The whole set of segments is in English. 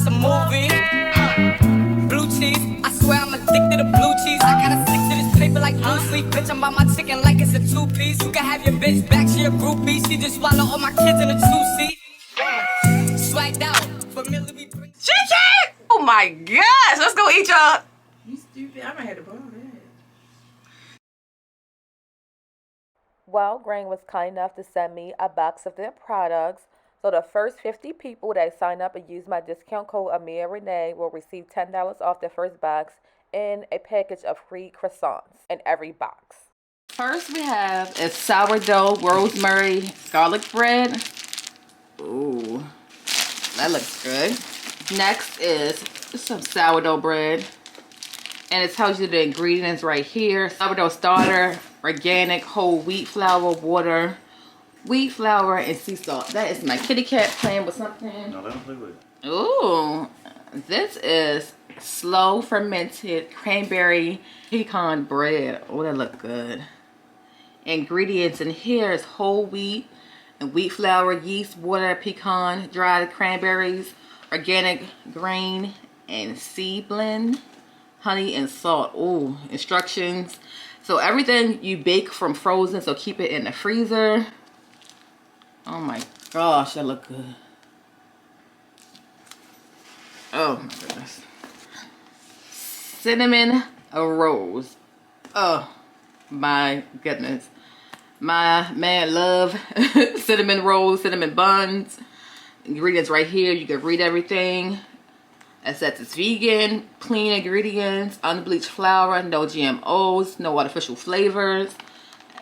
it's a movie. Blue cheese, I swear I'm addicted to blue cheese. I gotta stick to this paper like blue sleep. Bitch, I'm by my chicken like it's a two-piece. You can have your bitch back, she a groupie. She just swallow all my kids in a two-seat. Swagged out, familiar we bring. Chicken! Oh my gosh, let's go eat, y'all. You stupid, I might have to borrow that. Wildgrain was kind enough to send me a box of their products. So the first 50 people that sign up and use my discount code AMIARENEE will receive $10 off their first box and a package of free croissants in every box. First we have a sourdough rosemary garlic bread. Ooh, that looks good. Next is some sourdough bread. And it tells you the ingredients right here. Sourdough starter, organic whole wheat flour, water, wheat flour, and sea salt. That is my kitty cat playing with something. No, let them play with it. Ooh, this is slow fermented cranberry pecan bread. Oh, that look good. Ingredients in here is whole wheat and wheat flour, yeast, water, pecan, dried cranberries, organic grain, and seed blend, honey, and salt. Ooh, instructions. So everything you bake from frozen, so keep it in the freezer. Oh my gosh, that look good. Oh my goodness. Cinnamon rolls. Oh my goodness. My man love cinnamon rolls, cinnamon buns. Ingredients right here, you can read everything. It says it's vegan, clean ingredients, unbleached flour, no GMOs, no artificial flavors.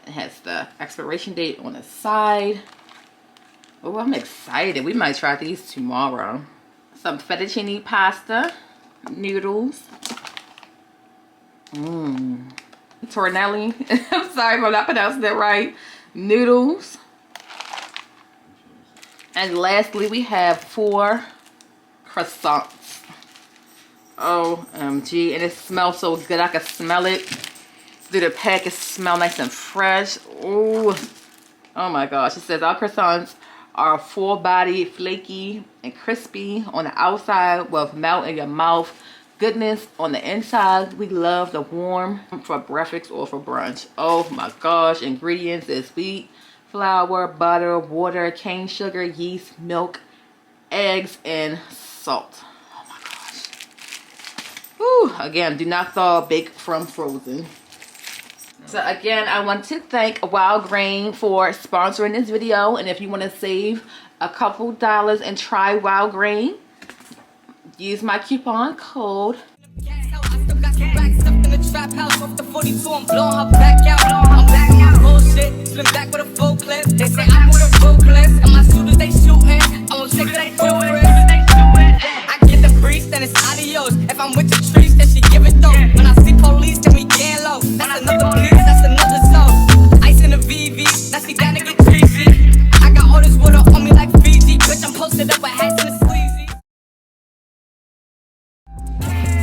It has the expiration date on the side. Oh, I'm excited. We might try these tomorrow. Some fettuccine pasta, noodles. Tornelli. I'm sorry if I'm not pronouncing that right. Noodles. And lastly, we have 4 croissants. OMG, and it smells so good. I can smell it through the pack. It smells nice and fresh. Ooh. Oh my gosh. It says our croissants are full body, flaky, and crispy on the outside with melt in your mouth. Goodness on the inside. We love the warm for breakfast or for brunch. Oh my gosh. Ingredients is wheat, flour, butter, water, cane sugar, yeast, milk, eggs, and salt. Oh my gosh. Whew. Again, do not thaw, bake from frozen. So again, I want to thank Wildgrain for sponsoring this video. And if you want to save a couple dollars and try Wildgrain, use my coupon code. Then it's adios. If I'm with the trees, then she give it though. When I see police, then we get low. That's another piece, that's another soul. Ice in the VV, now she down to get greasy. I got all this water on me like Fiji. Bitch, I'm posted up with hats and the sleazy.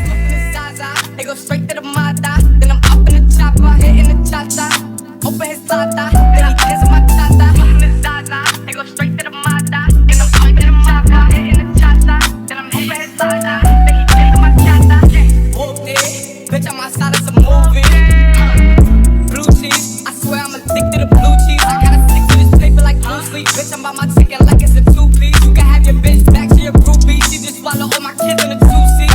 Slipping the Zaza, they go straight to the Mata. Then I'm up in the chopper, hitting the cha-cha. Open his Tata, then he dancing my Tata. Slipping the Zaza, they go straight to the Mata. Then I'm up in the chopper, hitting the cha-cha. Then I'm open his Tata. Bitch, I'm outside of some movie. Blue cheese, I swear I'm addicted to blue cheese. I gotta stick to this paper like blue sleep. Bitch, I'm by my chicken like it's a two-piece. You can have your bitch back, she a groupie. She just swallow all my kids in a two-seat.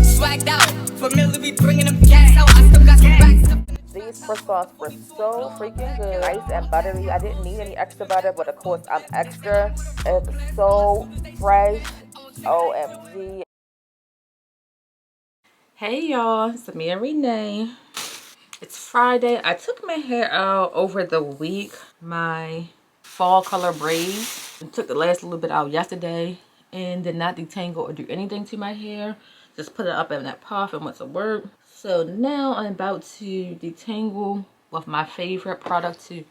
Swagged out, familiar, we bringing them gas out. I still got some racks up. These croissants were so freaking good. Nice and buttery. I didn't need any extra butter, but of course I'm extra. It's so fresh. OMG. Hey y'all, it's Amia Renee. It's Friday. I took my hair out over the week. My fall color braids. I took the last little bit out yesterday and did not detangle or do anything to my hair. Just put it up in that puff and went to work. So now I'm about to detangle with my favorite product to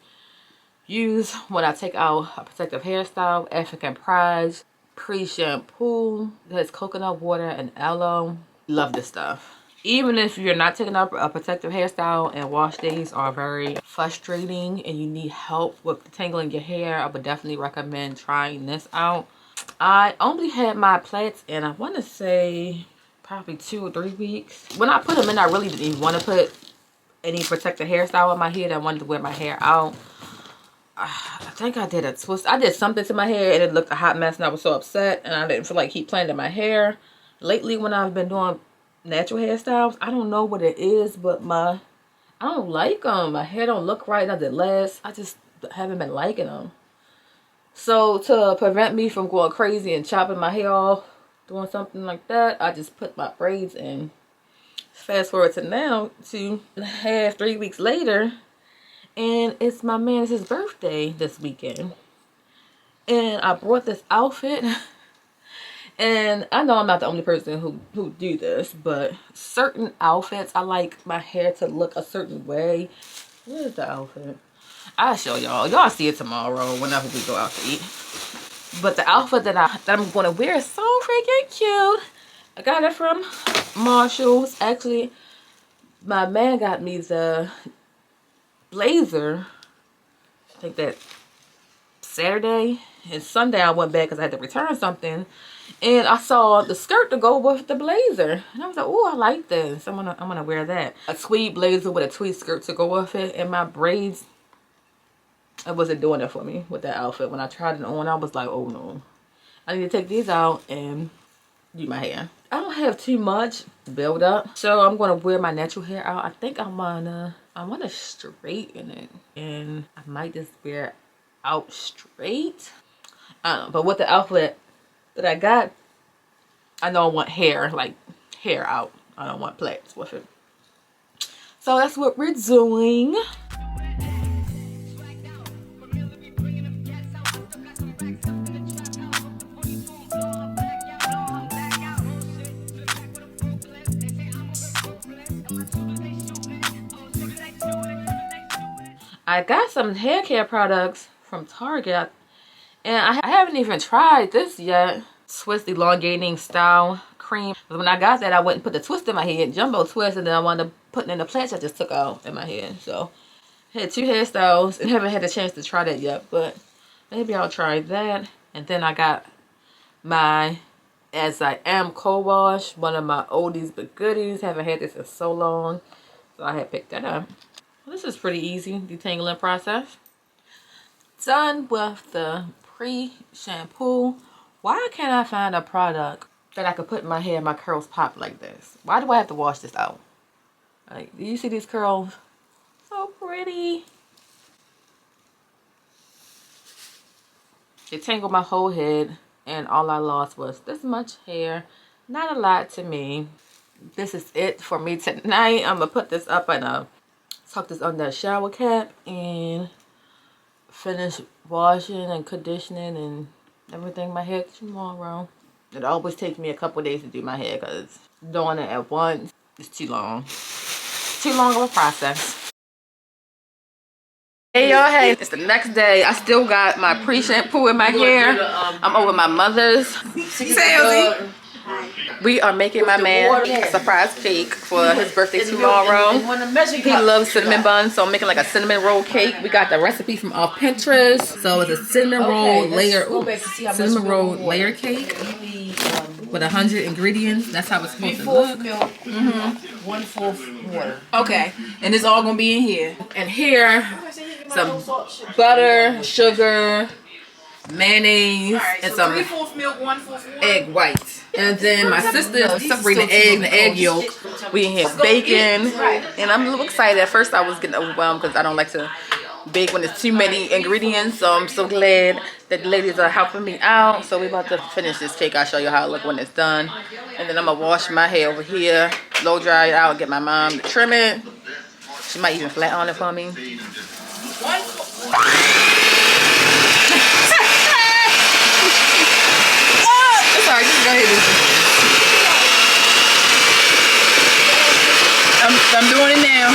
use when I take out a protective hairstyle, African Pride pre-shampoo. It has coconut water and aloe. Love this stuff. Even if you're not taking up a protective hairstyle and wash days are very frustrating and you need help with detangling your hair, I would definitely recommend trying this out. I only had my plaits in, I want to say, probably 2 or 3 weeks. When I put them in, I really didn't even want to put any protective hairstyle on my head. I wanted to wear my hair out. I think I did a twist. I did something to my hair and it looked a hot mess and I was so upset. And I didn't feel like keep playing in my hair. Lately, when I've been doing natural hairstyles, I don't know what it is, but I don't like them. My hair don't look right. Nothing lasts. I just haven't been liking them. So to prevent me from going crazy and chopping my hair off, doing something like that, I just put my braids in. Fast forward to now, 3 weeks later, and it's my man's birthday this weekend. And I brought this outfit. And I know I'm not the only person who do this, but certain outfits, I like my hair to look a certain way. Where's the outfit? I'll show y'all. Y'all see it tomorrow whenever we go out to eat. But the outfit that I'm going to wear is so freaking cute. I got it from Marshall's. Actually, my man got me the blazer. I think that Saturday. And Sunday I went back because I had to return something. And I saw the skirt to go with the blazer. And I was like, oh, I like this. I'm gonna wear that. A tweed blazer with a tweed skirt to go with it. And my braids, it wasn't doing it for me with that outfit. When I tried it on, I was like, oh no. I need to take these out and do my hair. I don't have too much to build up. So I'm gonna wear my natural hair out. I think I wanna straighten it. And I might just wear it out straight. I don't know. But with the outfit that I got, I know I want hair, like hair out. I don't want plaits with it. So that's what we're doing. I got some hair care products from Target. And I haven't even tried this yet. Twist elongating style cream. But when I got that, I went and put the twist in my head, jumbo twist, and then I wound up putting in the plaits I just took out in my head. So I had 2 hairstyles and haven't had a chance to try that yet, but maybe I'll try that. And then I got my As I Am co-wash, one of my oldies but goodies. Haven't had this in so long, so I had picked that up. Well, this is pretty easy detangling process. Done with the pre-shampoo. Why can't I find a product that I could put in my hair and my curls pop like this? Why do I have to wash this out? Like, do you see these curls? So pretty. It tangled my whole head and all I lost was this much hair. Not a lot to me. This is it for me tonight. I'm gonna put this up and tuck this under a shower cap and finish washing and conditioning and everything my hair tomorrow. It always takes me a couple days to do my hair because doing it at once is too long. Too long of a process. Hey y'all, hey, it's the next day. I still got my pre-shampoo in my hair. I'm over my mother's. We are making my man a surprise cake for his birthday tomorrow. He loves cinnamon buns, so I'm making like a cinnamon roll cake. We got the recipe from off Pinterest. So it's a cinnamon roll layer cake with 100 ingredients. That's how it's supposed to look. 3/4 milk, 1/4 water. Okay, and it's all gonna be in here. And here, some butter, sugar, mayonnaise, and some 3/4 milk, 1/4 water. egg whites. And then my sister separated the egg and the egg yolk. We in here bacon, and I'm a little excited. At first I was getting overwhelmed because I don't like to bake when there's too many ingredients. So I'm so glad that the ladies are helping me out. So we're about to finish this cake. I'll show you how it looks when it's done. And then I'm gonna wash my hair over here, blow dry it out, get my mom to trim it. She might even flat on it for me. Sorry, just go ahead and I'm doing it now.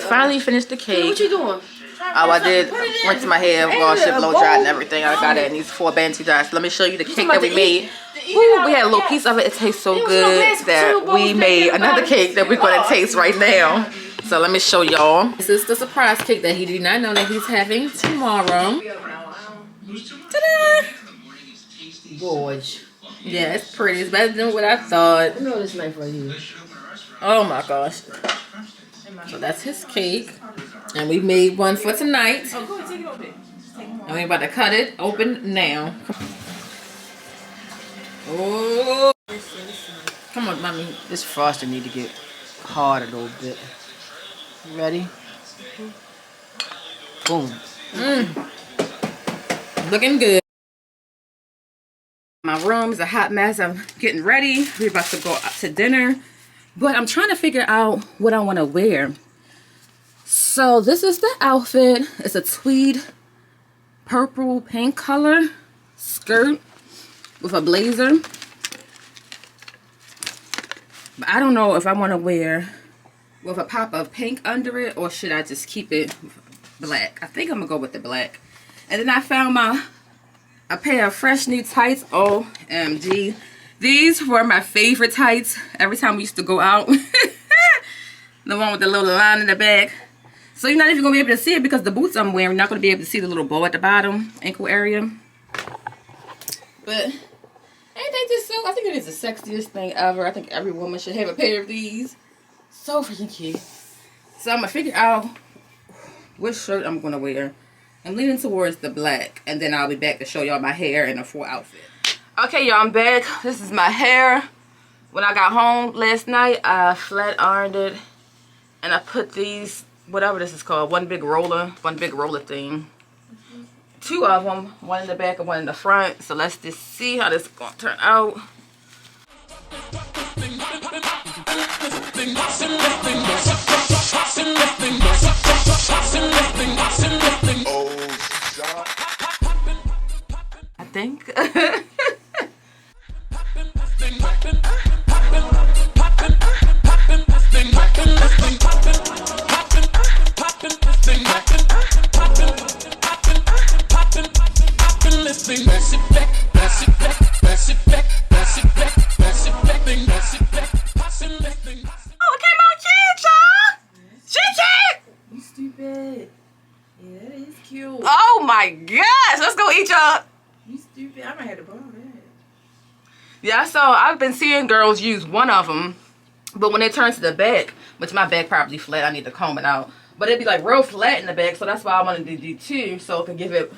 Finally finished the cake. What you doing? Oh, I did rinse my hair, wash it, blow dry, and everything. I got it in these 4 Bantu jars. Let me show you the cake that we made. Ooh, we had a little piece of it. It tastes so good that we made another cake that we're going to taste right now. So let me show y'all. This is the surprise cake that he did not know that he's having tomorrow. Ta-da! Gorge. Yeah, it's pretty. It's better than what I thought. I know this knife right here. Oh my gosh. So that's his cake. And we made one for tonight. Oh, go ahead, take it over. And we're about to cut it open now. Oh. Come on, mommy. This frosting need to get hard a little bit. You ready? Boom. Looking good. My room is a hot mess. I'm getting ready. We're about to go out to dinner. But I'm trying to figure out what I want to wear. So this is the outfit. It's a tweed purple paint color skirt with a blazer. But I don't know if I want to wear with a pop of pink under it, or should I just keep it black? I think I'm gonna go with the black. And then I found a pair of fresh new tights. OMG. These were my favorite tights every time we used to go out. The one with the little line in the back. So you're not even gonna be able to see it because the boots I'm wearing, you're not gonna be able to see the little bow at the bottom, ankle area. But ain't they just so, I think it is the sexiest thing ever. I think every woman should have a pair of these. So freaking cute. So I'm gonna figure out which shirt I'm gonna wear. I'm leaning towards the black, and then I'll be back to show y'all my hair and a full outfit. Okay, y'all, I'm back. This is my hair. When I got home last night, I flat ironed it, and I put these, whatever this is called, one big roller thing. 2 of them, one in the back and one in the front. So let's just see how this is gonna turn out. I think. Oh my gosh, let's go eat y'all. You stupid. I might have to borrow that. Yeah, so I've been seeing girls use one of them, but when it turns to the back, which my back probably flat, I need to comb it out. But it'd be like real flat in the back, so that's why I wanted to do 2, so it could give it,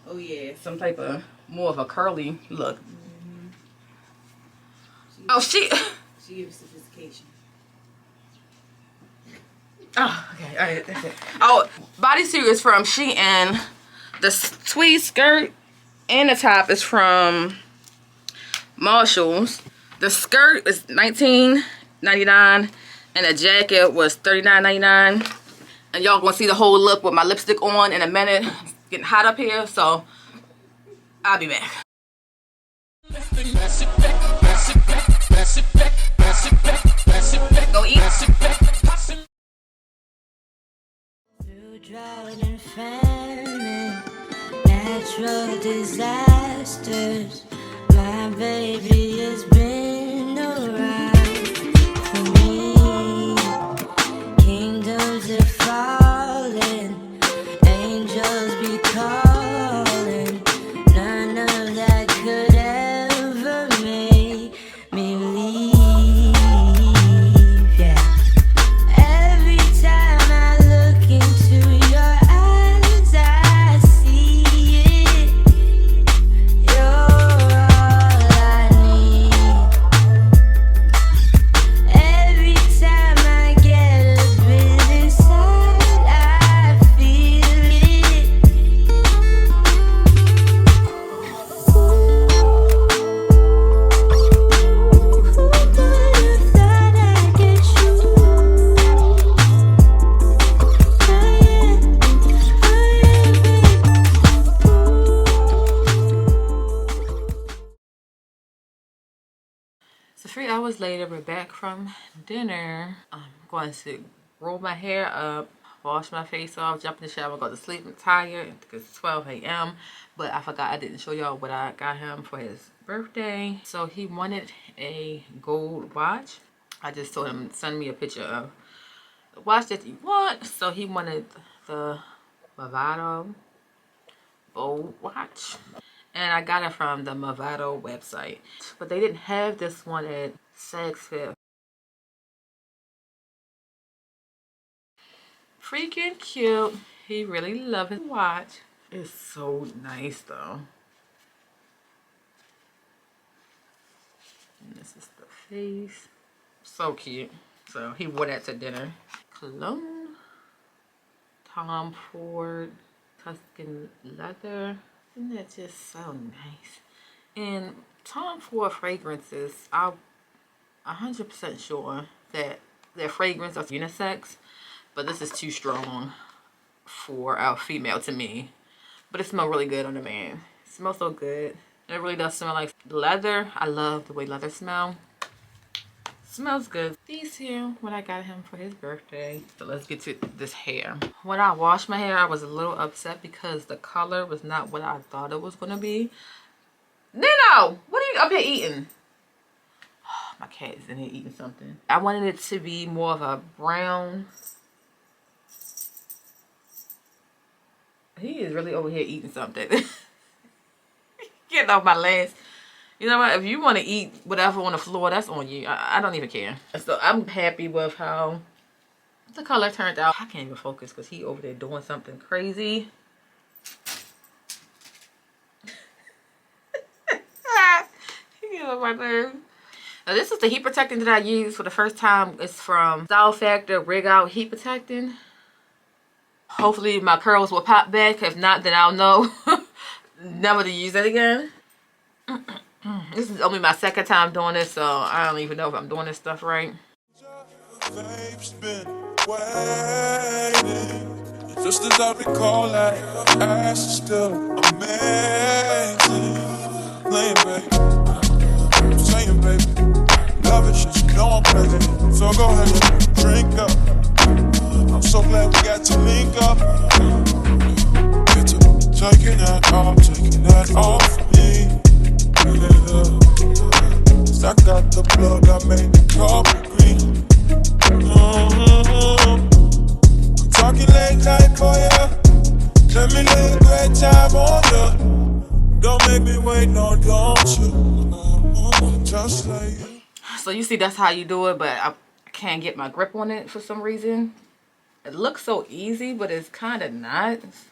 oh yeah, some type of more of a curly look. She gives sophistication. Oh, okay, all right, that's it. Oh, bodysuit is from Shein. The tweed skirt and the top is from Marshalls. The skirt is $19.99 and the jacket was $39.99. And y'all gonna see the whole look with my lipstick on in a minute. It's getting hot up here, so I'll be back. Go eat. Drought and famine, natural disasters. My baby has been around for me. Kingdoms are falling, angels be calling. None of that could ever make me leave. Yeah. Every time I look into your eyes, I see it. You're all I need. Every time I get a bit inside, I feel it. Who would have thought I'd get you? So 3 hours later, we're back from dinner. I'm going to roll my hair up, wash my face off, jump in the shower, go to sleep. I'm tired because it's 12 a.m. But I forgot I didn't show y'all what I got him for his birthday. So he wanted a gold watch. I just told him, send me a picture of the watch that you want. So he wanted the Movado gold watch. And I got it from the Movado website. But they didn't have this one at Saks Fifth. Freaking cute. He really loved his watch. It's so nice though. And this is the face. So cute. So he wore that to dinner. Cologne. Tom Ford Tuscan leather. Isn't that just so nice? And Tom Ford fragrances, I'm 100% sure that their fragrance are unisex, but this is too strong for our female to me. But it smells really good on the man. It smells so good. And it really does smell like leather. I love the way leather smells. Smells good. These here, what I got him for his birthday. So let's get to this hair. When I washed my hair, I was a little upset because the color was not what I thought it was gonna be. Nino, what are you up here eating? Oh, my cat is in here eating something. I wanted it to be more of a brown. He is really over here eating something. Getting off my legs. You know what? If you want to eat whatever on the floor, that's on you. I don't even care. So I'm happy with how the color turned out. I can't even focus because he over there doing something crazy. He gets on my nerves. Now this is the heat protectant that I used for the first time. It's from Style Factor Rig Out Heat Protectant. Hopefully my curls will pop back. If not, then I'll know never to use it again. This is only my second time doing this, so I don't even know if I'm doing this stuff right. Babe's been waiting. Just as I recall that ass is still amazing. Playing, baby. I'm saying, baby. Love it, just you know I'm crazy. So go ahead and drink up. I'm so glad we got to link up. Get to taking that off me. Cause I got the blood, I made the carpet green. I'm talking late night for ya. Let me lay a great time on ya. Don't make me wait, no, don't you? Just like you. So you see, that's how you do it, but I can't get my grip on it for some reason. It looks so easy, but it's kind of not. It's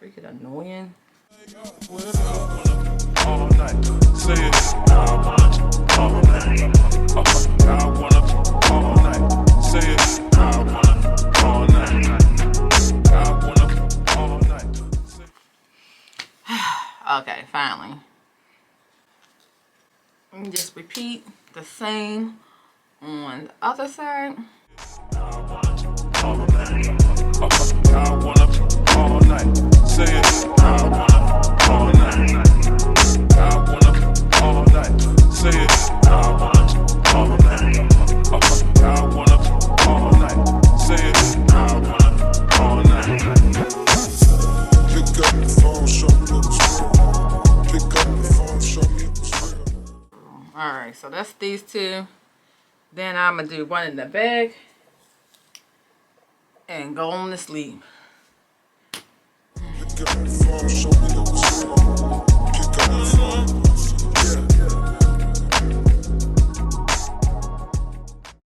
freaking annoying. All night, say it. I wanna all night. I wanna all night. Say it. I wanna all night. I wanna all night. Okay, finally. And just repeat the same on the other side. I wanna all night. I wanna all night. Say it. I wanna all night. I wanna all night. Say it. I wanna all night. I wanna all night. Say it. I wanna all night. Pick up the phone, show me what's real. Pick up the phone, show me what's real. Alright, so that's these two. Then I'm going to do one in the back. And go on to sleep. Pick up the phone, show me what's real.